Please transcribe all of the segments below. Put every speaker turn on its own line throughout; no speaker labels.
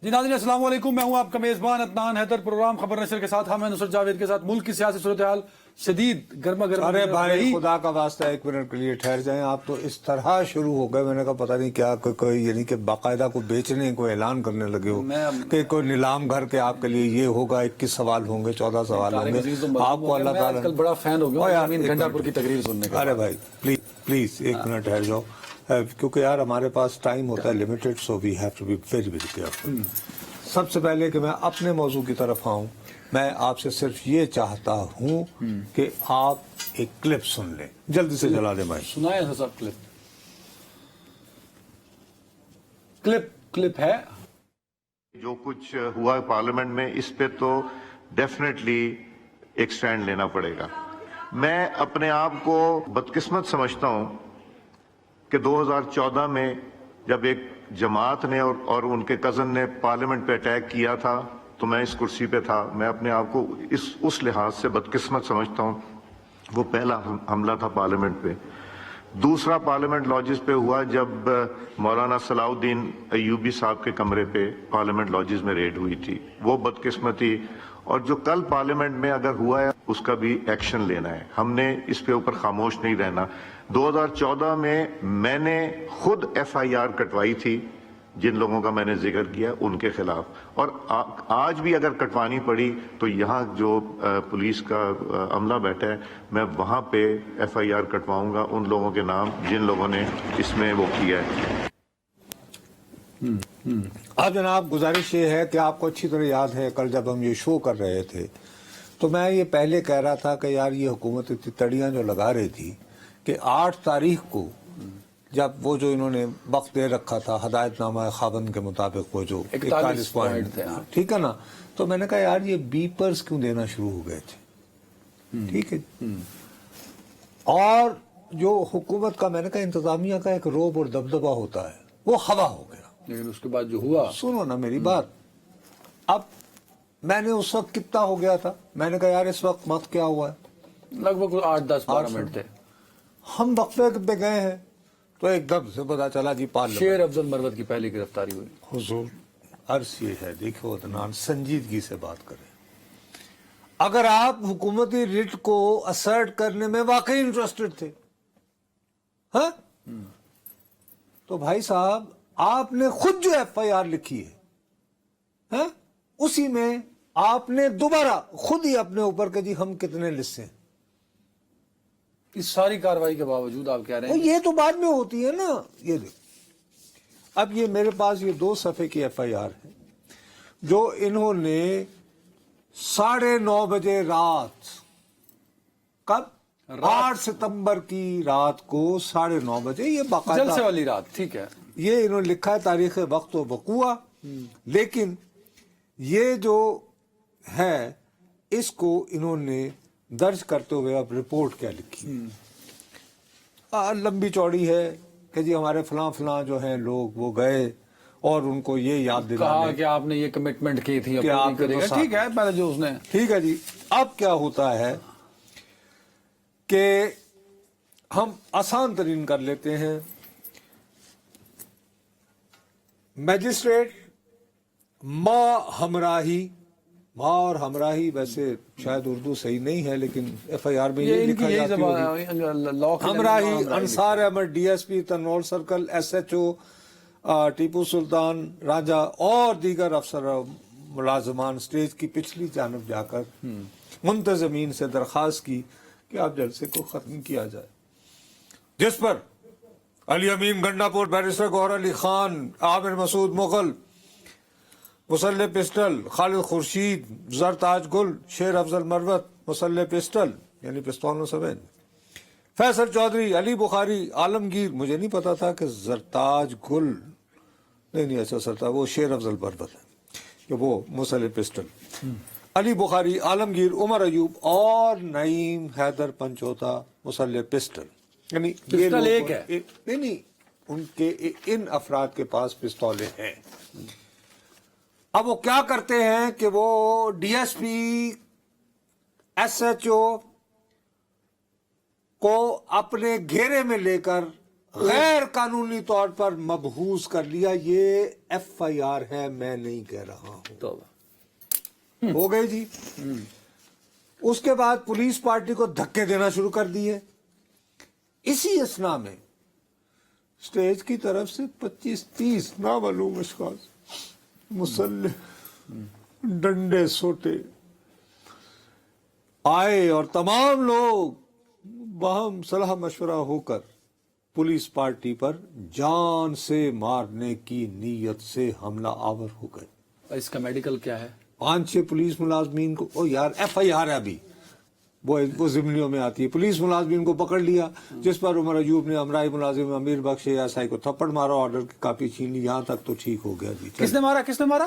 جی ناظرین السلام علیکم، میں ہوں آپ کا میزبان عدنان حیدر۔ پروگرام خبر نشر کے ساتھ ہم ہیں نصرت جاوید کے ساتھ۔ ملک کی سیاسی صورتحال شدید گرما گرم۔
ارے بھائی خدا کا واسطہ ایک منٹ کے لیے ٹھہر جائیں، آپ تو اس طرح شروع ہو گئے، میں نے کہا پتہ نہیں کیا کوئی یعنی کہ باقاعدہ کو بیچنے کو اعلان کرنے لگے ہو کہ کوئی نیلام گھر کے آپ کے لیے یہ ہوگا، 21 سوال ہوں گے، 14 سوال ہوں گے۔ آپ کو اللہ تعالیٰ
کل بڑا فین ہو گیا امین گھنٹا پور کی تقریر سننے کا۔
ارے بھائی پلیز ایک منٹ ٹھہر جاؤ، کیونکہ یار ہمارے پاس ٹائم ہوتا ہے limited, so we have to be very very careful. سب سے پہلے کہ میں اپنے موضوع کی طرف آؤں، میں آپ سے صرف یہ چاہتا ہوں کہ آپ ایک کلپ سن لیں، جلدی سے چلا دیں بھائی۔
سنائے سب کلپ ہے۔
جو کچھ ہوا پارلیمنٹ میں، اس پہ تو ڈیفینیٹلی ایک سٹینڈ لینا پڑے گا۔ میں اپنے آپ کو بدقسمت سمجھتا ہوں کہ 2014 میں جب ایک جماعت نے اور ان کے کزن نے پارلیمنٹ پہ اٹیک کیا تھا تو میں اس کرسی پہ تھا۔ میں اپنے آپ کو اس لحاظ سے بدقسمت سمجھتا ہوں، وہ پہلا حملہ تھا پارلیمنٹ پہ۔ دوسرا پارلیمنٹ لاجز پہ ہوا جب مولانا صلاح الدین ایوبی صاحب کے کمرے پہ پارلیمنٹ لاجز میں ریڈ ہوئی تھی، وہ بدقسمتی۔ اور جو کل پارلیمنٹ میں اگر ہوا ہے اس کا بھی ایکشن لینا ہے، ہم نے اس پہ اوپر خاموش نہیں رہنا۔ 2014 میں نے خود ایف آئی آر کٹوائی تھی جن لوگوں کا میں نے ذکر کیا ان کے خلاف، اور آج بھی اگر کٹوانی پڑی تو یہاں جو پولیس کا عملہ بیٹھا ہے میں وہاں پہ ایف آئی آر کٹواؤں گا ان لوگوں کے نام جن لوگوں نے اس میں وہ کیا ہے۔
اب جناب گزارش یہ ہے کہ آپ کو اچھی طرح یاد ہے کل جب ہم یہ شو کر رہے تھے تو میں یہ پہلے کہہ رہا تھا کہ یار یہ حکومت اتنی تڑیاں جو لگا رہی تھی کہ 8 تاریخ کو جب وہ جو انہوں نے وقت دے رکھا تھا ہدایت نامہ خاوند کے مطابق، وہ جو 41 پوائنٹ تھے، ٹھیک ہے نا، تو میں نے کہا یار یہ بیپرز کیوں دینا شروع ہو گئے تھے، ٹھیک ہے۔ اور جو حکومت کا میں نے کہا انتظامیہ کا ایک روب اور دبدبہ ہوتا ہے وہ ہوا ہو گیا۔
لیکن اس کے بعد جو ہوا،
سنو نا میری بات، اب میں نے اس وقت کتنا ہو گیا تھا، میں نے کہا یار اس وقت وقت کیا ہوا ہے،
لگ بھگ 8-10-12 منٹ تھے۔
ہم وقفے پہ گئے ہیں تو ایک دم سے پتا چلا جی پارلیمنٹ
شیر افضل مروت کی پہلی گرفتاری ہوئی۔
حضور عرض یہ ہے، دیکھو عدنان سنجیدگی سے بات کریں، اگر آپ حکومتی ریٹ کو اسرٹ کرنے میں واقعی انٹرسٹڈ تھے ہاں تو بھائی صاحب آپ نے خود جو ایف آئی آر لکھی ہے اسی میں آپ نے دوبارہ خود ہی اپنے اوپر کہ جی ہم کتنے لسے ہیں،
اس ساری کاروائی کے باوجود آپ کہہ رہے ہیں
یہ تو بعد میں ہوتی ہے نا۔ یہ دیکھ، اب یہ میرے پاس یہ 2 صفحے کی ایف آئی آر ہے جو انہوں نے 9:30 بجے رات، کب 8 ستمبر کی رات کو 9:30 بجے، یہ باقاعدہ
جلسے والی رات، ٹھیک ہے،
یہ انہوں نے لکھا ہے تاریخ وقت و وقوع، لیکن یہ جو ہے اس کو انہوں نے درج کرتے ہوئے اب رپورٹ کیا لکھی، لمبی چوڑی ہے کہ جی ہمارے فلاں فلاں جو ہیں لوگ وہ گئے اور ان کو یہ یاد
کہا
دلانے
کہ آپ نے یہ کمٹمنٹ کی تھی
کہ آپ
کرے گا، ٹھیک ہے، پہلے جو اس نے،
ٹھیک ہے جی۔ اب کیا ہوتا ہے کہ ہم آسان ترین کر لیتے ہیں، میجسٹریٹ ماں ہمراہی، ماں اور ہمراہی ویسے شاید اردو صحیح نہیں ہے لیکن ایف آئی آر میں یہ لکھا جاتی ہوگی، ہمراہی انصار Ahmad D S P Tanvir circle, S H O Tipu Sultan Raja اور دیگر افسر ملازمان اسٹیج کی پچھلی جانب جا کر منتظمین سے درخواست کی کہ آپ جلسے کو ختم کیا جائے، جس پر علی امین گنڈا پور، بیرسٹر گوہر علی خان، عامر مسعود مغل، مسلح پسٹل، خالد خورشید، زرتاج گل، شیر افضل مروت مسلح پسٹل یعنی پستولوں سمیت، فیصل چودھری، علی بخاری، عالمگیر، مجھے نہیں پتا تھا کہ زرتاج گل نہیں اچھا سرتا وہ شیر افضل مروت ہے کہ وہ مسلح پسٹل، علی بخاری، عالمگیر، عمر ایوب اور نعیم حیدر پنچوتا مسلح پسٹل، یعنی
پسٹل ایک ہے،
نہیں ان کے ان افراد کے پاس پستولیں ہیں۔ اب وہ کیا کرتے ہیں کہ وہ D S P, S H O کو اپنے گھیرے میں لے کر غیر قانونی طور پر مبہوث کر لیا. یہ ایف آئی آر ہے, میں نہیں کہہ رہا ہوں.
توبہ.
ہو گئے جی. اس کے بعد پولیس پارٹی کو دھکے دینا شروع کر دیے. اسی اسنا میں اسٹیج کی طرف سے 25-30 نامعلوم اشخاص مسلح ڈنڈے سوٹے آئے اور تمام لوگ باہم صلاح مشورہ ہو کر پولیس پارٹی پر جان سے مارنے کی نیت سے حملہ آور ہو گئے.
اس کا میڈیکل کیا ہے؟
5-6 پولیس ملازمین کو, او یار ایف آئی آر ہے ابھی, وہ ضمنیوں میں آتی ہے. پولیس ملازمین کو پکڑ لیا, جس پر عمر ایوب نے امرائی ملازم امیر بخش ایس آئی کو تھپڑ مارا, آرڈر کی کاپی چھین لی. یہاں تک تو ٹھیک ہو گیا جی.
کس نے مارا؟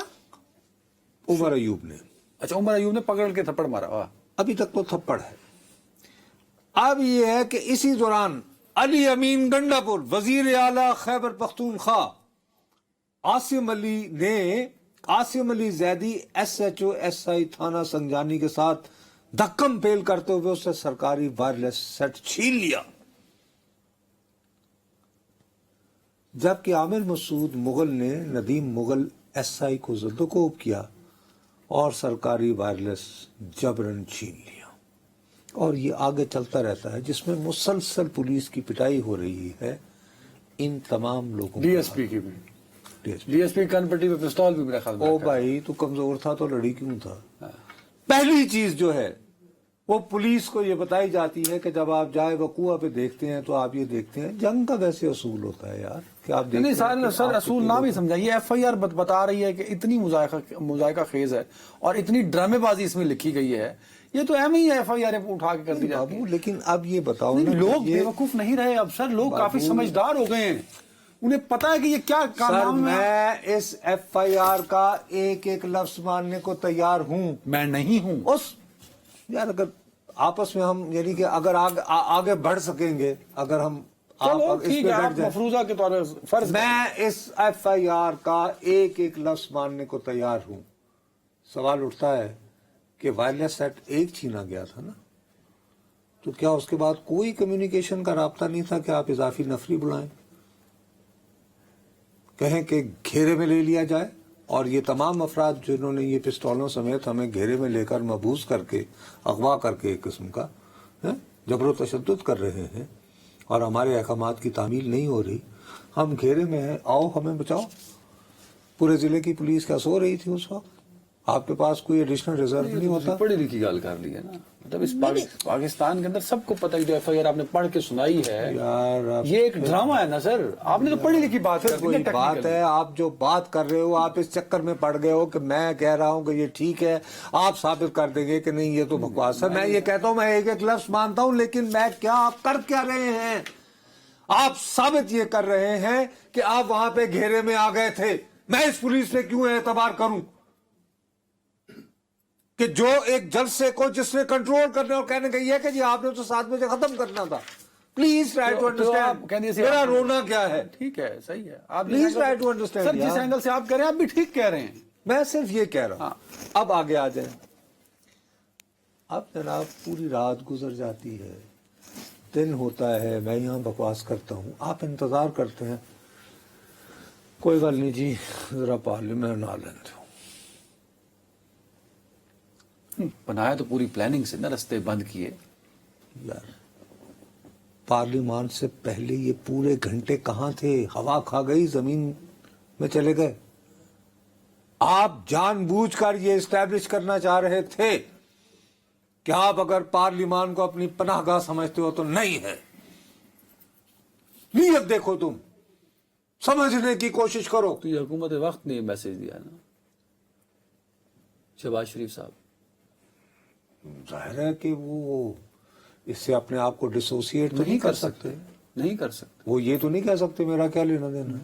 عمر ایوب نے.
اچھا, عمر ایوب نے پکڑ کے تھپڑ مارا. واہ.
ابھی تک تو تھپڑ ہے. اب یہ ہے کہ اسی دوران علی امین گنڈا پور وزیر اعلیٰ Khyber Pakhtunkhwa Asim Ali Zaidi S H O S I تھانہ سنجانی کے ساتھ دھکم پیل کرتے ہوئے اس سے سرکاری وائرلیس سیٹ چھین لیا. جبکہ عامر مسعود مغل نے ندیم مغل ایس آئی کو زدوکوب کیا اور سرکاری وائرلیس جبرن چھین لیا. اور یہ آگے چلتا رہتا ہے, جس میں مسلسل پولیس کی پٹائی ہو رہی ہے ان تمام لوگوں.
ڈی ایس پی کی بھی, ڈی ایس پی کن پٹی پہ پستول بھی میرا خیال میں.
او بھائی تو کمزور تھا تو لڑی کیوں تھا؟ پہلی چیز جو ہے وہ پولیس کو یہ بتائی جاتی ہے کہ جب آپ جائے وقوع پہ دیکھتے ہیں تو آپ یہ دیکھتے ہیں. جنگ کا ویسے اصول ہوتا ہے یار کہ آپ
نہیں سر اصول نہ بھی سمجھا. یہ ایف آئی آر بتا رہی ہے کہ اتنی مذائقہ خیز ہے اور اتنی ڈرامے بازی اس میں لکھی گئی ہے. یہ تو ایم ہی ایف آئی آر اٹھا کے کر دی جاتی ہے.
لیکن اب یہ بتاؤ نا,
لوگ بیوقوف نہیں رہے اب سر, لوگ کافی سمجھدار ہو گئے ہیں. انہیں پتا ہے کہ یہ کیا کام ہے.
میں اس ایف آئی آر کا ایک ایک لفظ ماننے کو تیار ہوں.
میں نہیں ہوں.
یار اگر آپس میں ہم یعنی کہ اگر آگے بڑھ سکیں گے, اگر ہم
مفروضہ کے طور پر فرض,
میں اس ایف آئی آر کا ایک ایک لفظ ماننے کو تیار ہوں. سوال اٹھتا ہے کہ وائرلیس سیٹ ایک چھینا گیا تھا نا, تو کیا اس کے بعد کوئی کمیونیکیشن کا رابطہ نہیں تھا کہ آپ اضافی نفری بلائیں, کہیں کہ گھیرے میں لے لیا جائے, اور یہ تمام افراد جنہوں نے یہ پستولوں سمیت ہمیں گھیرے میں لے کر مبوس کر کے اغوا کر کے ایک قسم کا جبر و تشدد کر رہے ہیں اور ہمارے احکامات کی تعمیل نہیں ہو رہی, ہم گھیرے میں ہیں, آؤ ہمیں بچاؤ. پورے ضلع کی پولیس کیا سو رہی تھی اس وقت؟ آپ کے پاس کوئی ایڈیشنل ریزرو نہیں ہوتا؟
پڑھی لکھی گال کر لی ہے نا, مطلب اس پاکستان کے اندر سب کو پتہ ہے جو ایف آئی آر آپ نے پڑھ کے سنائی ہے یہ ایک ڈرامہ ہے نا سر. آپ نے تو پڑھی لکھی بات
ہے, آپ جو بات کر رہے ہو آپ اس چکر میں پڑ گئے ہو کہ میں کہہ رہا ہوں کہ یہ ٹھیک ہے, آپ ثابت کر دیں گے کہ نہیں یہ تو بکواس ہے. میں یہ کہتا ہوں میں ایک ایک لفظ مانتا ہوں, لیکن میں کیا آپ کر کیا رہے ہیں؟ آپ ثابت یہ کر رہے ہیں کہ آپ وہاں پہ گھیرے میں آ گئے تھے. میں اس پولیس پہ کیوں اعتبار کروں کہ جو ایک جلسے کو جس نے کنٹرول کرنے اور کہنے کا یہ ہے کہ جی آپ نے تو 7 بجے ختم کرنا تھا. پلیز ٹرائی ٹو انڈرسٹینڈ میرا رونا کیا ہے.
ٹھیک ہے, صحیح ہے. آپ
پلیز ٹرائی ٹو انڈرسٹینڈ
سر, جس اینگل سے آپ کہہ رہے ہیں آپ بھی ٹھیک کہہ رہے ہیں.
میں صرف یہ کہہ رہا ہوں. اب آگے آ جائیں. اب جناب پوری رات گزر جاتی ہے, دن ہوتا ہے, میں یہاں بکواس کرتا ہوں, آپ انتظار کرتے ہیں کوئی گل نہیں جی ذرا پارلیمنٹ نہ لیندے.
بنایا تو پوری پلاننگ سے نا, رستے بند کیے.
یار پارلیمان سے پہلے یہ پورے گھنٹے کہاں تھے؟ ہوا کھا گئی, زمین میں چلے گئے. آپ جان بوجھ کر یہ اسٹیبلش کرنا چاہ رہے تھے کہ آپ اگر پارلیمان کو اپنی پناہ گاہ سمجھتے ہو تو نہیں ہے. نیت دیکھو, تم سمجھنے کی کوشش کرو.
تو یہ حکومت وقت نے میسج دیا نا شہباز شریف صاحب.
ظاہر ہے کہ وہ اس سے اپنے آپ کو ڈسوسیٹ تو نہیں کر سکتے.
نہیں کر سکتے.
وہ یہ تو نہیں کہہ سکتے میرا کیا لینا دینا ہے,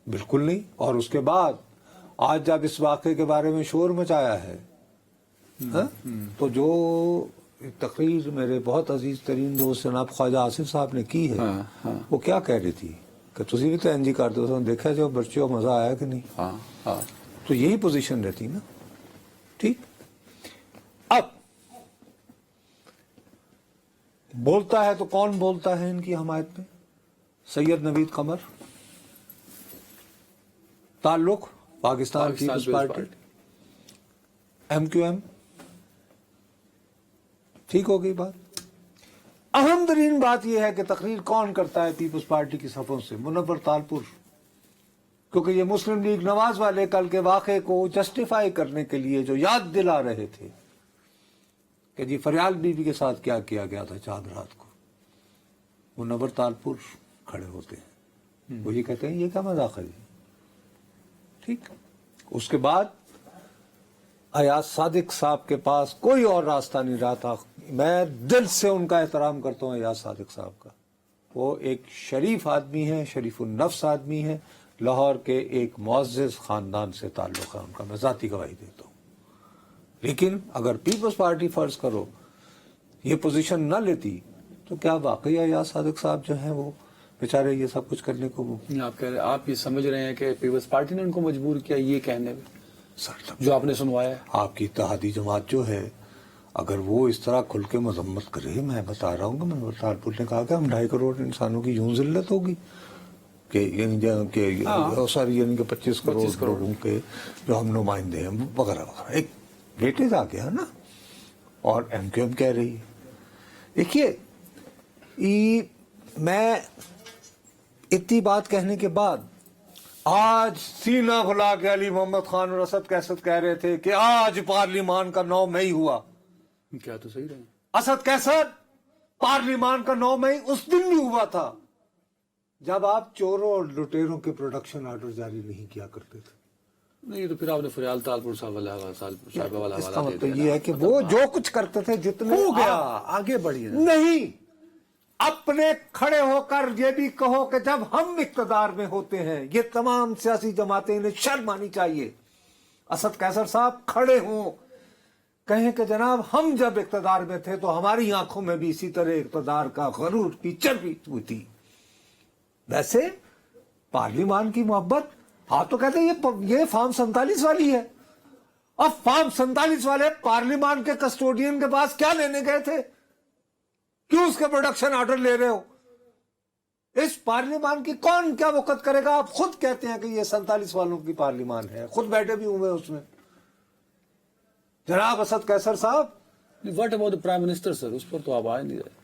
بالکل نہیں. اور اس کے بعد آج جب اس واقعے کے بارے میں شور مچایا ہے تو جو تقریر میرے بہت عزیز ترین دوست جناب خواجہ آصف صاحب نے کی ہے وہ کیا کہہ رہی تھی کہ تسی بھی تو این جی کرتے ہو, دیکھا جو بچوں مزہ آیا کہ نہیں. تو یہی پوزیشن رہتی نا. ٹھیک. اب بولتا ہے تو کون بولتا ہے ان کی حمایت میں؟ سید نوید قمر، تعلق پاکستان پیپلز پارٹی، MQM، ٹھیک ہو گئی بات. اہم ترین بات یہ ہے کہ تقریر کون کرتا ہے پیپلز پارٹی کی صفوں سے؟ منور تالپور، کیونکہ یہ مسلم لیگ نواز والے کل کے واقعے کو جسٹیفائی کرنے کے لیے جو یاد دلا رہے تھے کہ جی فریال بی بی کے ساتھ کیا کیا گیا تھا چاند رات کو، منور تالپور کھڑے ہوتے ہیں، وہ یہ کہتے ہیں یہ کیا مذاق ہے جی. ٹھیک. اس کے بعد ایاز صادق صاحب کے پاس کوئی اور راستہ نہیں رہا تھا. میں دل سے ان کا احترام کرتا ہوں ایاز صادق صاحب کا، وہ ایک شریف آدمی ہیں، شریف النفس آدمی ہیں، لاہور کے ایک معزز خاندان سے تعلق ہے ان کا، میں ذاتی گواہی دیتا ہوں. لیکن اگر پیپلز پارٹی فرض کرو یہ پوزیشن نہ لیتی تو کیا واقعی ایاز صادق صاحب جو ہیں وہ بیچارے یہ سب کچھ کرنے کو
آپ یہ سمجھ رہے ہیں کہ پیپلز پارٹی نے ان کو مجبور کیا یہ کہنے میں جو آپ نے سنوایا ہے؟
آپ کی اتحادی جماعت جو ہے اگر وہ اس طرح کھل کے مذمت کرے، میں بتا رہا ہوں کہ منور تالپور نے کہا کہ ہم 2.5 کروڑ انسانوں کی یوں ذلت ہوگی کہ یعنی کہ 25 کروڑ لوگوں کے جو ہم نمائندے ہیں وغیرہ وغیرہ، ایک ویٹیج آ گیا نا. اور MQM کہہ رہی ہے. دیکھیے میں اتنی بات کہنے کے بعد آج سینہ گھلا کے علی محمد خان اور اسد کیسر کہہ رہے تھے کہ آج پارلیمان کا 9 مئی ہوا.
کیا تو صحیح رہے.
اسد کیسر پارلیمان کا 9 مئی اس دن بھی ہوا تھا جب آپ چوروں اور لٹیروں کے پروڈکشن آرڈر جاری نہیں کیا کرتے تھے.
نہیں تو پھر آپ نے فریال تالپور صاحب والا
اس کا مطلب یہ ہے کہ وہ جو کچھ کرتے تھے جتنے
ہو گیا آگے بڑھیے
نہیں، اپنے کھڑے ہو کر یہ بھی کہو کہ جب ہم اقتدار میں ہوتے ہیں یہ تمام سیاسی جماعتیں انہیں شرم آنی چاہیے. اسد کیسر صاحب کھڑے ہوں کہیں کہ جناب ہم جب اقتدار میں تھے تو ہماری آنکھوں میں بھی اسی طرح اقتدار کا غرور کی چربی تھی. ویسے پارلیمان کی محبت آپ تو کہتے ہیں یہ فارم 47 والی ہے. اب فارم 47 والے پارلیمان کے کسٹوڈین کے پاس کیا لینے گئے تھے؟ کیوں اس کے پروڈکشن آرڈر لے رہے ہو؟ اس پارلیمان کی کون کیا وقت کرے گا؟ آپ خود کہتے ہیں کہ یہ 47 والوں کی پارلیمان ہے، خود بیٹھے بھی ہوئے اس میں. جناب اسد کیسر صاحب،
what about the prime minister sir? اس پر تو آپ آئے نہیں رہے.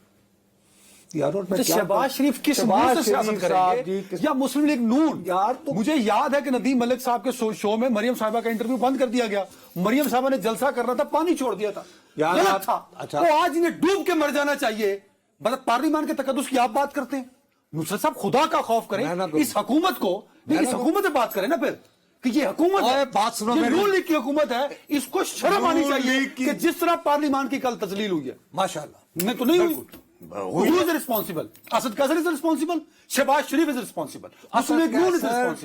شہباز
شریف کس منہ سے سیاست کریں گے یا مسلم لیگ نون؟ مجھے یاد ہے کہ ندیم ملک صاحب کے شو میں مریم صاحبہ کا انٹرویو بند کر دیا گیا. مریم صاحبہ نے جلسہ کرنا تھا، پانی چھوڑ دیا تھا، غلط تھا. تو آج انہیں ڈوب کے مر جانا چاہیے. مطلب پارلیمان کے تقدس کی آپ بات کرتے ہیں. نصرت صاحب خدا کا خوف کریں اس حکومت کو، اس حکومت سے بات کریں نا پھر کہ یہ حکومت ہے، بات سنو، یہ نون لیگ کی حکومت ہے، اس کو شرم آنی چاہیے کہ جس طرح پارلیمان کی کل تذلیل ہوئی ہے.
ماشاءاللہ
میں تو نہیں ہوئی. Who is responsible? اسد کیسر is responsible. Shahbaz Sharif is responsible.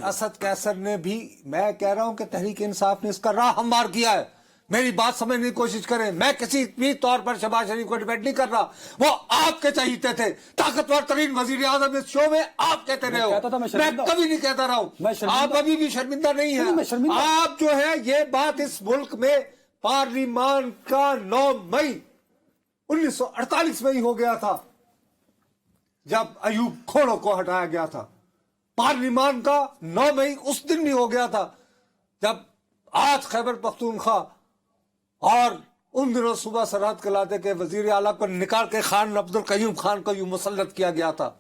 Asad کیسر نے بھی، میں کہہ رہا ہوں کہ تحریک انصاف نے اس کا راہ ہموار کیا ہے. میری بات سمجھنے کی کوشش کریں. میں کسی بھی طور پر شہباز شریف کو ڈیبیٹ نہیں کر رہا. وہ آپ کے چاہیے تھے، طاقتور ترین وزیر اعظم اس شو میں آپ کہتے رہے ہو. میں کبھی نہیں کہتا رہا ہوں. آپ ابھی بھی شرمندہ نہیں ہیں. آپ جو ہے یہ بات اس ملک میں پارلیمان کا 9 مئی 1948 میں ہی ہو گیا تھا جب ایوب کھوڑوں کو ہٹایا گیا تھا. پارلیمان کا 9 مئی اس دن بھی ہو گیا تھا جب آج خیبر پختونخوا اور ان دنوں صوبہ سرحد کے علاقے کے وزیر اعلیٰ کو نکال کے خان عبد القیوم خان کو یوں مسلط کیا گیا تھا.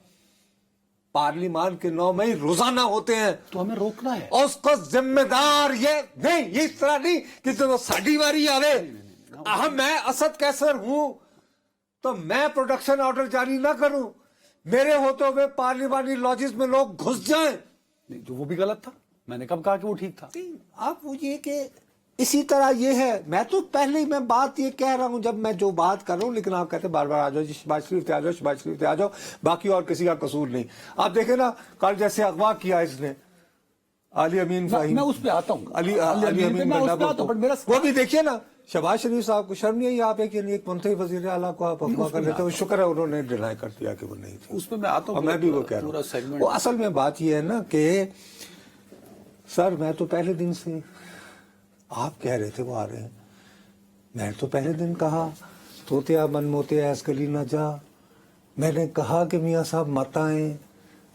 پارلیمان کے 9 مئی روزانہ ہوتے ہیں
تو ہمیں روکنا ہے.
اور اس کو ذمہ دار یہ نہیں، یہ اس طرح نہیں کہ جب ساڈی واری آوے میں اسد کیسر ہوں تو میں پروڈکشن آرڈر جاری نہ کروں، میرے ہوتے ہوئے پارلیمانی لاجز میں لوگ گھس جائیں.
تو وہ بھی غلط تھا. میں نے کب کہا کہ وہ ٹھیک تھا؟
آپ وہ یہ کہ اسی طرح یہ ہے. میں تو پہلے ہی میں بات یہ کہہ رہا ہوں جب میں جو بات کر رہا ہوں، لیکن آپ کہتے ہیں بار بار آ جاؤ جی، شہباز شریف پہ آ جاؤ، شہباز شریف پہ آ جاؤ، باقی اور کسی کا قصور نہیں. آپ دیکھیں نا کل جیسے اغوا کیا اس نے علی امین فہیم،
میں اس پہ آتا ہوں،
علی امین وہ بھی دیکھیے نا. شہباز شریف صاحب کو شرم نہیں ہے آپ ایک منتخب وزیر اعلیٰ کو آپ اغوا کر لیتے ہو. شکر ہے انہوں نے ڈینائی کر دیا کہ وہ نہیں تھے.
اس پہ میں آتا ہوں.
میں بھی وہ کہہ رہا ہوں. وہ اصل میں بات یہ ہے نا کہ سر میں تو پہلے دن سے آپ کہہ رہے تھے وہ آ رہے ہیں، میں تو پہلے دن کہا توتیا من موتیا ایس گلی نہ جا. میں نے کہا کہ میاں صاحب مت آئیں،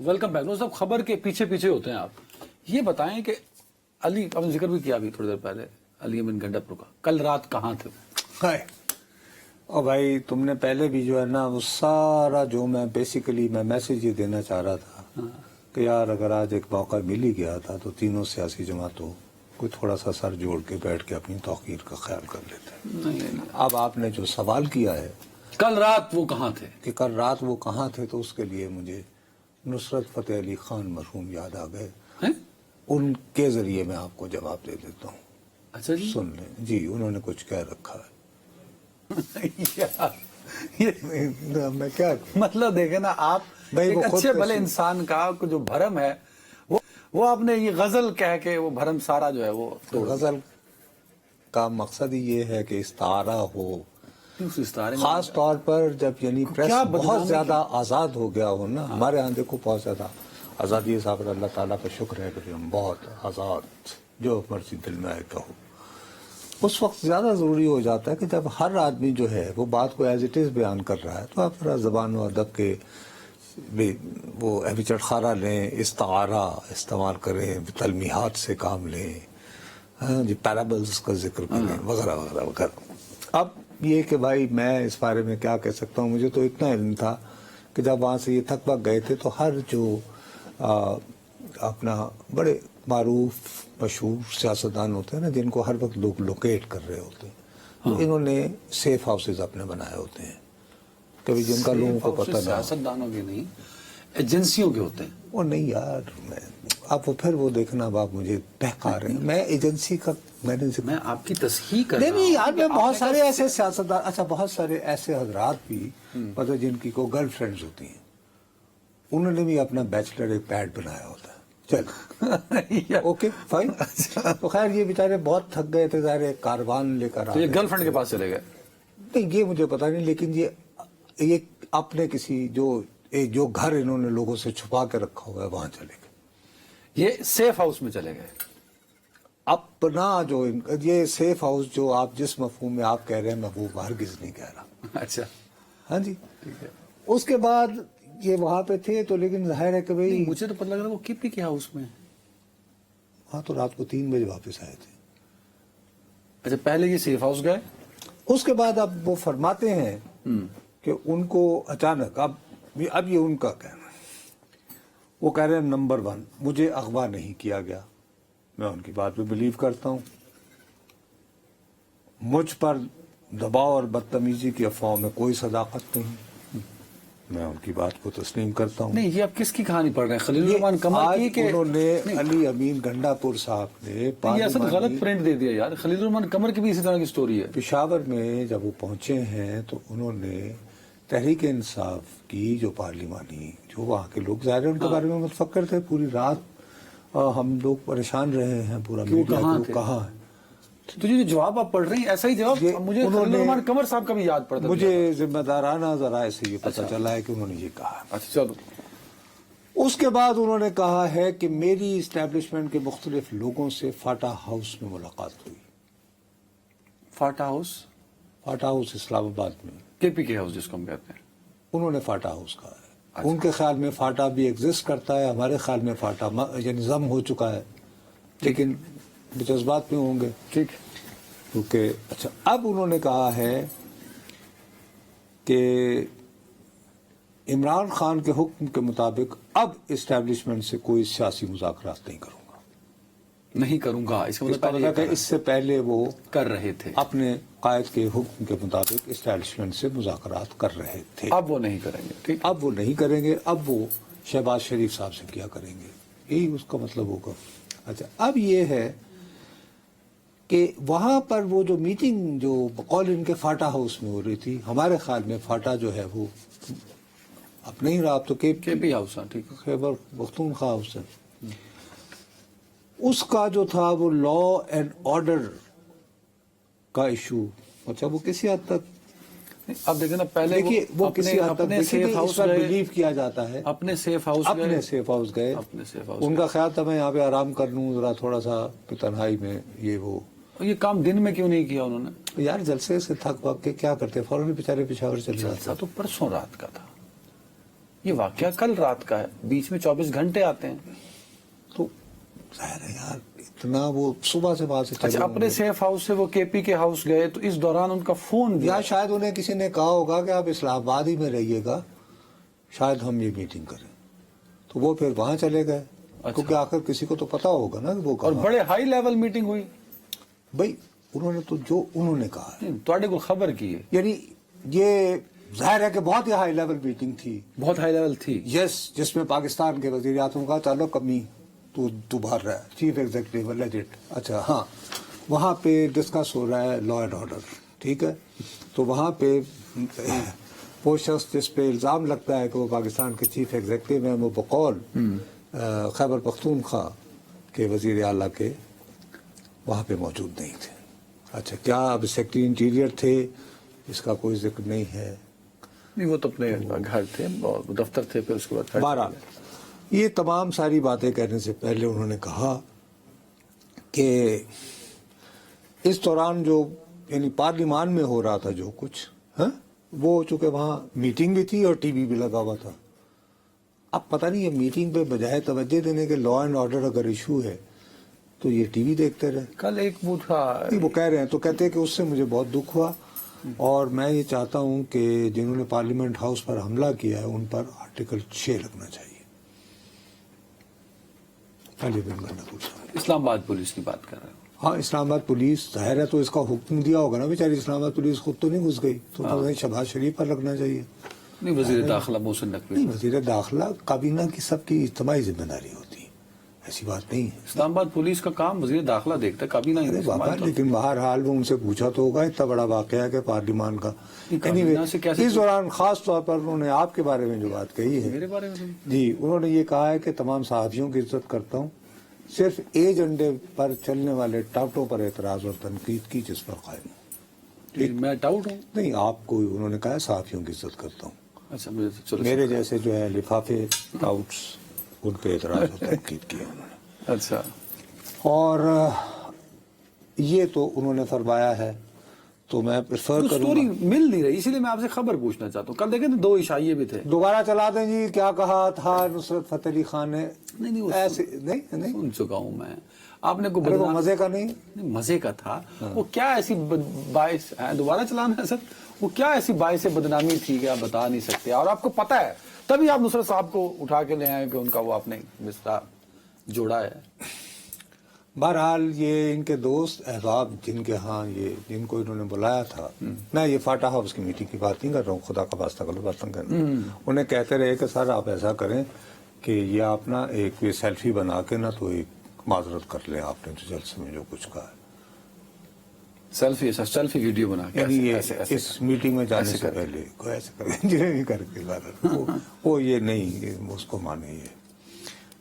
ویلکم بیک. صاحب خبر کے پیچھے پیچھے ہوتے ہیں آپ. یہ بتائیں کہ علی، آپ نے ذکر بھی کیا ابھی تھوڑی دیر پہلے علی امین گنڈا پور کا، کل رات کہاں تھے؟
اور بھائی تم نے پہلے بھی جو ہے نا وہ سارا جو میں بیسیکلی میں میسج یہ دینا چاہ رہا تھا کہ یار اگر آج ایک موقع مل ہی گیا تھا تو تینوں سیاسی جماعتوں کوئی تھوڑا سا سر جوڑ کے بیٹھ کے اپنی توقیر کا خیال کر لیتے ہیں. اب آپ نے جو سوال کیا ہے
کل رات وہ کہاں تھے،
کہ کل رات وہ کہاں تھے، تو اس کے لیے مجھے نصرت فتح علی خان مرحوم یاد آ گئے. ان کے ذریعے میں آپ کو جواب دے دیتا ہوں.
اچھا جی،
سن لیں جی، انہوں نے کچھ کہہ رکھا ہے. میں کیا
مطلب دیکھیں نا آپ، ایک اچھے بھلے انسان کا جو بھرم ہے وہ آپ نے یہ غزل کہہ کے وہ بھرم سارا جو ہے وہ
غزل کا مقصد ہی یہ ہے کہ استعارہ ہو، خاص طور پر جب یعنی پریس بہت زیادہ آزاد ہو گیا ہو نا. ہمارے ہاں دیکھو بہت زیادہ آزادی ہے صاحب، اللہ تعالیٰ کا شکر ہے کہ ہم بہت آزاد، جو مرضی دل میں آئے کہو. اس وقت زیادہ ضروری ہو جاتا ہے کہ جب ہر آدمی جو ہے وہ بات کو ایز اٹ از بیان کر رہا ہے تو آپ ذرا زبان و ادب کے وہ چٹخارا لیں، استعارہ استعمال کریں، تلمیحات سے کام لیں، جی پیرابلز کا ذکر کریں وغیرہ وغیرہ وغیرہ. اب یہ کہ بھائی میں اس بارے میں کیا کہہ سکتا ہوں، مجھے تو اتنا علم تھا کہ جب وہاں سے یہ تھک بک گئے تھے تو ہر جو اپنا بڑے معروف مشہور سیاستدان ہوتے ہیں نا جن کو ہر وقت لوگ لوکیٹ کر رہے ہوتے ہیں، تو انہوں نے سیف ہاؤسز اپنے بنائے ہوتے ہیں کبھی جن کا لوگوں کو پتہ نہ.
سیاستدانوں کے نہیں، ایجنسیوں کے ہوتے ہیں.
وہ نہیں یار، آپ پھر وہ دیکھنا اب آپ مجھے بہکا رہے ہیں. میں ایجنسی کا
میں آپ کی تصحیح کر رہا ہوں.
نہیں یار، میں بہت سارے ایسے سیاستدان، اچھا بہت سارے ایسے حضرات بھی پتہ جن کی کو گرل فرینڈز ہوتی ہیں، انہوں نے بھی اپنا بیچلر ایک پیڈ بنایا ہوتا ہے. چل اوکے فائن. تو خیر یہ بیچارے بہت تھک گئے تھے، ظاہر کاروان لے کر
یہ گرل فرینڈ کے پاس چلے گئے.
نہیں یہ مجھے پتا نہیں، لیکن یہ اپنے کسی جو گھر انہوں نے لوگوں سے چھپا کے رکھا ہوا ہے وہاں چلے گئے.
یہ سیف ہاؤس میں چلے گئے.
اپنا جو یہ سیف ہاؤس جو آپ جس مفہوم میں آپ کہہ رہے ہیں میں وہ ہرگز نہیں کہہ رہا.
اچھا
ہاں جی. اس کے بعد یہ وہاں پہ تھے تو لیکن ظاہر ہے کہ بھائی
مجھے تو پتہ لگ رہا وہ کے پی کے ہاؤس میں.
ہاں تو رات کو 3 بجے واپس آئے تھے.
اچھا پہلے یہ سیف ہاؤس گئے،
اس کے بعد اب وہ فرماتے ہیں کہ ان کو اچانک اب یہ ان کا کہنا ہے، وہ کہہ رہے ہیں نمبر 1 مجھے اغوا نہیں کیا گیا، میں ان کی بات پہ بلیو کرتا ہوں. مجھ پر دباؤ اور بدتمیزی کی افواہوں میں کوئی صداقت نہیں، میں ان کی بات کو تسلیم کرتا ہوں.
نہیں یہ آپ کس کی کہانی پڑھ رہے ہیں، خلیل الرحمان قمر کی کہ
انہوں نے علی امین گنڈا پور صاحب نے
یہ اصل غلط پرنٹ دے دیا یار. خلیل الرحمان قمر کی بھی اسی طرح کی سٹوری ہے.
پشاور میں جب وہ پہنچے ہیں تو انہوں نے تحریک انصاف کی جو پارلیمانی جو وہاں کے لوگ ظاہر ان کے بارے میں متفکر تھے. پوری رات ہم لوگ پریشان رہے ہیں، پورا میڈیا کہاں ہے.
تو جو جواب آپ پڑھ رہے ہیں ایسا ہی جواب مجھے خلیل الرحمان قمر صاحب کا بھی یاد پڑتا ہے.
مجھے ذمہ دارانہ ذرائع سے یہ پتہ چلا ہے کہ انہوں نے یہ کہا.
اچھا چلو.
اس کے بعد انہوں نے کہا ہے کہ میری اسٹیبلشمنٹ کے مختلف لوگوں سے فاٹا ہاؤس میں ملاقات ہوئی.
فاٹا ہاؤس
اسلام آباد میں
کے پی کے ہاؤس جس کو ہم کہتے ہیں،
انہوں نے فاٹا ہاؤس کہا ہے. ان کے خیال میں فاٹا بھی ایگزسٹ کرتا ہے، ہمارے خیال میں فاٹا یعنی ضم ہو چکا ہے، لیکن جذبات میں ہوں گے.
ٹھیک.
کیونکہ اچھا اب انہوں نے کہا ہے کہ عمران خان کے حکم کے مطابق اب اسٹیبلشمنٹ سے کوئی سیاسی مذاکرات نہیں کروں گا. اس کا مطلب اس سے پہلے وہ
کر رہے تھے،
اپنے قائد کے حکم کے مطابق اسٹیبلشمنٹ سے مذاکرات کر رہے تھے.
اب وہ نہیں کریں گے. ٹھیک.
اب وہ نہیں کریں گے، اب وہ شہباز شریف صاحب سے کیا کریں گے، یہی اس کا مطلب ہوگا. اچھا اب یہ ہے کہ وہاں پر وہ جو میٹنگ جو بقول ان کے فاٹا ہاؤس میں ہو رہی تھی، ہمارے خیال میں فاٹا جو ہے وہ اب نہیں رہا، اب تو کے
پی ہاؤس، ٹھیک،
خیبر پختونخوا ہاؤس ہے. اس کا جو تھا وہ لا اینڈ آرڈر کا ایشو، اچھا وہ کسی حد تک
اب دیکھیں نا پہلے
وہ کسی حد تک
سیف ہاؤس
بلیو کیا جاتا ہے،
اپنے سیف ہاؤس
گئے. ان کا خیال تھا میں یہاں پہ آرام کر لوں ذرا تھوڑا سا تنہائی میں.
یہ کام دن میں کیوں نہیں کیا انہوں نے
یار؟ جلسے سے تھک وک کے کیا کرتے، فوراً بیچارے پشاور چلے جاتے.
جلسہ تو پرسوں رات کا تھا. یہ واقعہ کل رات کا ہے, بیچ میں 24 گھنٹے آتے ہیں.
تو ظاہر ہے یار اتنا وہ صبح سے وہاں سے
اچھا, اپنے سیف ہاؤس سے وہ کے پی کے ہاؤس گئے تو اس دوران ان کا فون
یا شاید انہیں کسی نے کہا ہوگا کہ آپ اسلام آباد ہی میں رہیے گا, شاید ہم یہ میٹنگ کریں, تو وہ پھر وہاں چلے گئے. کیونکہ آخر کسی کو تو پتا ہوگا نا کہ وہ
اور بڑے ہائی لیول میٹنگ ہوئی.
بھائی انہوں نے تو جو انہوں نے کہا ہے,
تھوڑے کو خبر کی ہے,
یعنی یہ ظاہر ہے کہ بہت ہی ہائی لیول میٹنگ تھی,
بہت ہائی لیول تھی.
یس, جس میں پاکستان کے وزیر اعظم کا تعلق کمی تو باہر رہا ہے, چیف ایگزیکٹو لیجٹ. اچھا ہاں, وہاں پہ ڈسکس ہو رہا ہے لا اینڈ آرڈر, ٹھیک ہے. تو وہاں پہ وہ شخص جس پہ الزام لگتا ہے کہ وہ پاکستان کے چیف ایگزیکٹو ہیں, وہ بقول خیبر پختونخوا کے وزیر اعلیٰ کے وہاں پہ موجود نہیں تھے. اچھا, کیا اب سیکرٹری انٹیریئر تھے اس کا کوئی ذکر نہیں ہے.
نہیں, وہ تو اپنے گھر تھے, دفتر تھے, پھر اس کے بعد.
بہرحال یہ تمام ساری باتیں کہنے سے پہلے انہوں نے کہا کہ اس دوران جو یعنی پارلیمان میں ہو رہا تھا جو کچھ, وہ چونکہ وہاں میٹنگ بھی تھی اور ٹی وی بھی لگا ہوا تھا. اب پتہ نہیں یہ میٹنگ پہ بجائے توجہ دینے کے لا اینڈ آرڈر اگر ایشو ہے تو یہ ٹی وی دیکھتے رہے.
کل ایک وہ تھا,
وہ کہہ رہے ہیں, تو کہتے ہیں کہ اس سے مجھے بہت دکھ ہوا, اور میں یہ چاہتا ہوں کہ جنہوں نے پارلیمنٹ ہاؤس پر حملہ کیا ہے ان پر آرٹیکل 6 لگنا چاہیے.
اسلام آباد پولیس کی بات کر رہے ہیں.
ہاں, اسلام آباد پولیس ظاہر ہے تو اس کا حکم دیا ہوگا نا بیچاری. اسلام آباد پولیس خود تو نہیں گھس گئی, تو شہباز شریف پر لگنا چاہیے.
نہیں, وزیر داخلہ محسن نقوی.
نہیں, وزیر داخلہ کابینہ کی سب کی اجتماعی ذمہ داری ہوتی ہے, ایسی بات نہیں ہے.
اسلام آباد پولیس کا کام وزیر داخلہ دیکھتا ہے, کابینہ نہیں دیکھتا.
لیکن بہرحال وہ ان سے پوچھا تو ہوگا, اتنا بڑا واقعہ ہے کہ پارلیمان کا. اس دوران خاص طور پر انہوں نے آپ کے بارے میں جو بات کہی ہے,
میرے بارے میں
جی, انہوں نے یہ کہا ہے کہ تمام صحافیوں کی عزت کرتا ہوں, صرف ایجنڈے پر چلنے والے ٹاؤٹوں پر اعتراض اور تنقید کی جس پر قائم ہوں.
میں ٹاؤٹ ہوں؟
نہیں, آپ کو انہوں نے کہا صحافیوں کی عزت کرتا ہوں.
اچھا,
میرے جیسے جو ہے لفافے ٹاؤٹس, ان پہ اعتراض اور تنقید کیا انہوں نے.
اچھا,
اور یہ تو انہوں نے فرمایا ہے, تو میں پریفر کروں
سٹوری مل نہیں رہی, اسی لیے میں آپ سے خبر پوچھنا چاہتا ہوں. کل دیکھیں 2 عشائیے بھی تھے.
دوبارہ چلا دیں جی, کیا کہا تھا نصرت فتح علی خان نے.
نہیں,
ایسے نہیں
سن چکا ہوں میں. آپ نے
وہ مزے کا نہیں,
مزے کا تھا. وہ کیا ایسی باعث دوبارہ چلانا ہے سر, وہ کیا ایسی باعث بدنامی تھی کہ آپ بتا نہیں سکتے, اور آپ کو پتا ہے تبھی آپ نصرت صاحب کو اٹھا کے لے آئے کہ ان کا وہ آپ نے رشتہ جوڑا ہے.
بہرحال یہ ان کے دوست احباب جن کے ہاں یہ جن کو انہوں نے بلایا تھا, میں یہ فاٹا ہاؤس کی میٹنگ کی بات نہیں کر رہا ہوں, خدا کا واسطہ کرو بات نہ کرنا. انہیں کہتے رہے کہ سر آپ ایسا کریں کہ یہ آپ نا ایک سیلفی بنا کے نا تو ایک معذرت کر لیں, آپ نے جو جلسے میں جو کچھ کہا ہے.
سیلفی ویڈیو بنا کے
یعنی اس میٹنگ میں جانے سے پہلے کوئی ایسے کریں نہیں کر کے وہ یہ نہیں اس کو مانے. یہ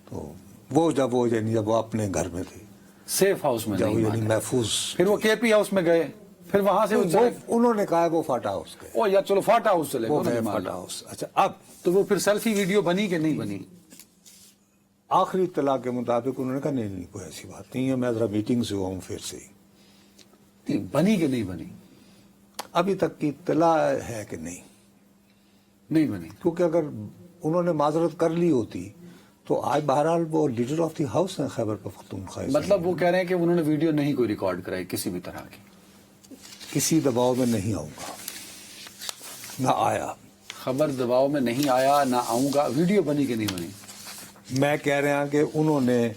تو وہ جب وہ اپنے گھر میں تھے,
سیف ہاؤس میں
یعنی محفوظ,
پھر وہ کے پی ہاؤس میں گئے, پھر وہاں سے
انہوں نے کہا وہ فاٹا ہاؤس گئے.
او یا چلو فاٹا ہاؤس چلے گئے,
فاٹا ہاؤس. اچھا, اب
تو وہ پھر سیلفی ویڈیو بنی کہ نہیں بنی؟
آخری اطلاع کے مطابق انہوں نے کہا نہیں کوئی ایسی بات نہیں ہے, میں ذرا میٹنگ سے ہوا ہوں پھر سے.
بنی کہ نہیں بنی
ابھی تک کی اطلاع ہے کہ نہیں
بنی,
کیونکہ اگر انہوں نے معذرت کر لی ہوتی تو آج بہرحال وہ لیڈر آف دی ہاؤس ہیں خیبر پختونخوا.
مطلب وہ کہہ رہے ہیں کہ انہوں نے ویڈیو نہیں کوئی ریکارڈ کرائی کسی بھی طرح کی.
کسی دباؤ میں نہیں آؤں گا, نہ آیا.
خبر دباؤ میں نہیں آیا, نہ آؤں گا. ویڈیو بنی کہ نہیں بنی؟
میں کہہ رہا ہوں کہ انہوں نے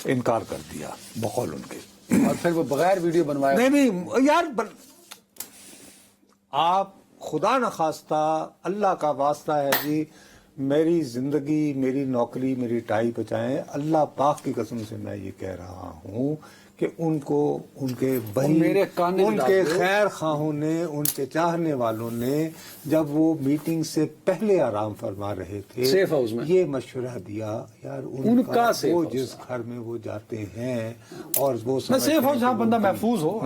انکار کر دیا بقول ان کے,
اور پھر وہ بغیر ویڈیو بنوایا.
نہیں یار, آپ خدا نخواستہ, اللہ کا واسطہ ہے جی, میری زندگی, میری نوکری, میری ٹائی بچائیں. اللہ پاک کی قسم سے میں یہ کہہ رہا ہوں کہ ان کو ان کے ان کے خیر خواہوں نے, ان کے چاہنے والوں نے جب وہ میٹنگ سے پہلے آرام فرما رہے تھے
سیف ہاؤس میں
یہ مشورہ دیا یار ان کا وہ جس گھر میں وہ جاتے ہیں اور وہ
سیف ہاؤس جہاں بندہ محفوظ ہو,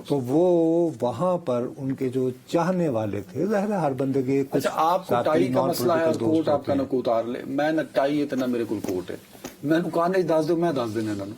تو وہ وہاں پر ان کے جو چاہنے والے تھے, ظاہر ہر بندے کے.
اچھا, آپ کو ٹائی کا مسئلہ ہے, کوٹ آپ کا نہ کو اتار لے, میں نہ ٹائی ہے تو نہ میرے کو کوٹ ہے, ਮੈਨੂੰ ਕਹਾ ਨਹੀਂ ਦੱਸ ਦਿਓ, ਮੈਂ ਦੱਸ ਦੇਣਾ ਇਹਨਾਂ ਨੂੰ।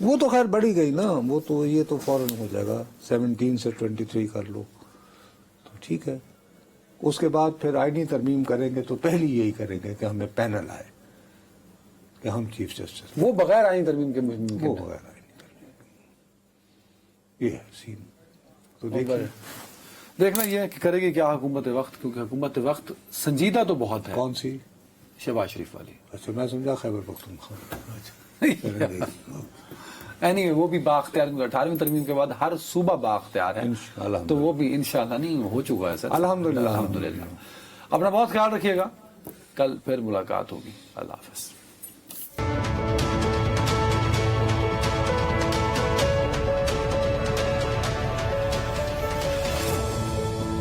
وہ تو خیر بڑھی گئی نا, وہ تو یہ تو فوراً ہو جائے گا, 17 سے 23 کر لو تو ٹھیک ہے. اس کے بعد پھر آئینی ترمیم کریں گے تو پہلی یہی کریں گے کہ ہمیں پینل آئے کہ ہم چیف جسٹس,
وہ بغیر آئینی ترمیم کے ممکن
وہ بغیر آئینی ترمیم, یہ ہے سین. تو
دیکھنا یہ ہے کہ کرے گی کیا حکومت وقت, کیونکہ حکومت وقت سنجیدہ تو بہت ہے.
کون سی؟
شہباز شریف والی.
اچھا میں سمجھا خیبر پختونخوا.
اینی وہ بھی بااختیار, 18ویں ترمیم کے بعد ہر صوبہ بااختیار ہے, تو وہ بھی انشاءاللہ نہیں ہو چکا ہے سر,
الحمدللہ.
الحمدللہ. اپنا بہت خیال رکھیے گا, کل پھر ملاقات ہوگی. اللہ حافظ.